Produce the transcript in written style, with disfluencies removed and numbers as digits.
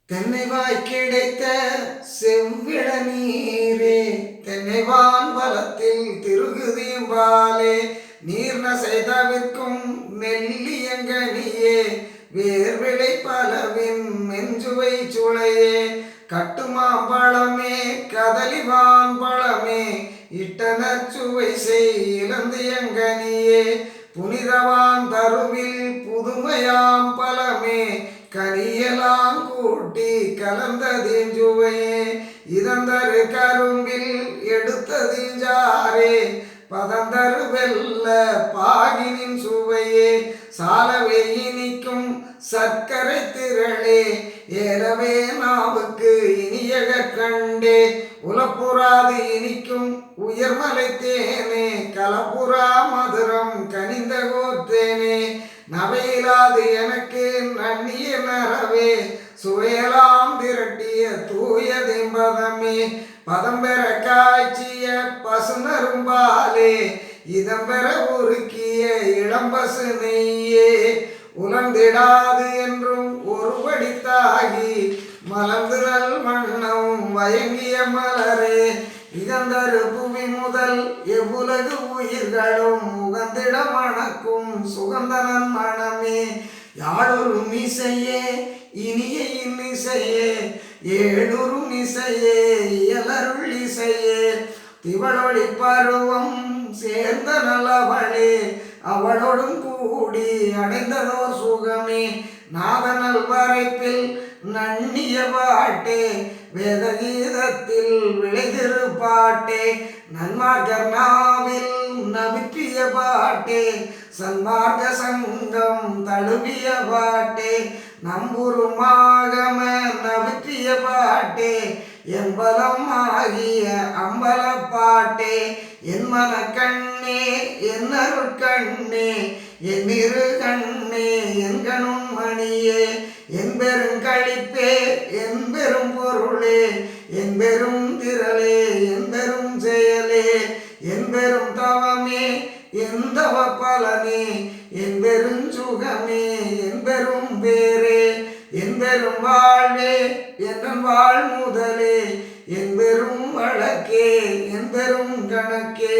தென்னைவாய் கிடைத்த செவ்விள நீரே, தென்னைவான் பலத்தில் திருகுதீம்பாலே, நீர் நசை தவிர்க்கும் மெல்லியங்கனியே, வேர்விளை பலவின் மெஞ்சுவை சுளையே, கட்டுமாம்பழமே கதலிவான் பழமே, இட்டனர் சுவை செய் இளந்தியங்கனியே, புனிதவான் தருவில் புதுமையாம் பழமே, கனியெல்லாம் கூட்டி கலந்ததின் சுவையே, இதந்தரு கரும்பில் எடுத்ததிஞ்சாரே, பதந்தரு வெல்ல பாகினின் சுவையே, சாலவே இனிக்கும் சர்க்கரை திரளே, ஏலவே நாவுக்கு இனியக கண்டே, உலப்புறாது இனிக்கும் உயர்மலை தேனே, கலப்புறா மதுரம் கனிந்த கோத்தேனே, நவையிலாது எனக்கு நன்னிய நரவே, சுவையலாம் திரட்டிய தூய திம்பதமே, பதம்பெற காய்ச்சிய பசுநரும்பாலே, இதம்பெற உருக்கிய இளம்பசு நெய்யே, உலர்ந்திடாது என்றும் ஒருபடி தாகி, மலர்ந்துரல் மன்னம் வயங்கிய மலரே, இகந்தரு புவி முதல் எவ்வுலகு உயிர்களும் உகந்திட மணக்கும் சுகந்தனன் மணமே, யாழொரும் இசையே இனிய இன்னிசையே, ஏழுரும் இசையே இயலருள் இசையே, திவளொளி பருவம் சேர்ந்த நலவளே, அவளோடும் கூடி அடைந்ததோர் சுகமே, நாதனல் வரைப்பில் நன்னிய பாட்டே, வேதகீதத்தில் விளைதிரு பாட்டே, நன்மார்க்கர் நாவில் நவிற்றிய பாட்டே, சன்மார்க்க சங்கம் தழுவிய பாட்டே, நம்புருமாகம நவிற்றிய பாட்டே, எம்பலம் ஆகிய அம்பல பாட்டே, என் மன கண்ணே என் அருட்கண்ணே, என் இரு கண்ணே என் கணுமணியே, என் பெருங்களிப்பே என் பெரும் பொருளே, என் பெரும் திரளே என் பெரும் செயலே, என் பெரும் தவமே என் தவ பலனே, என் பெரும் சுகமே என் பெரும் பேரே, என் பெரும் வாழ்வே என் வாழ் முதலே, என் பெரும் வழக்கே என் பெரும் கணக்கே.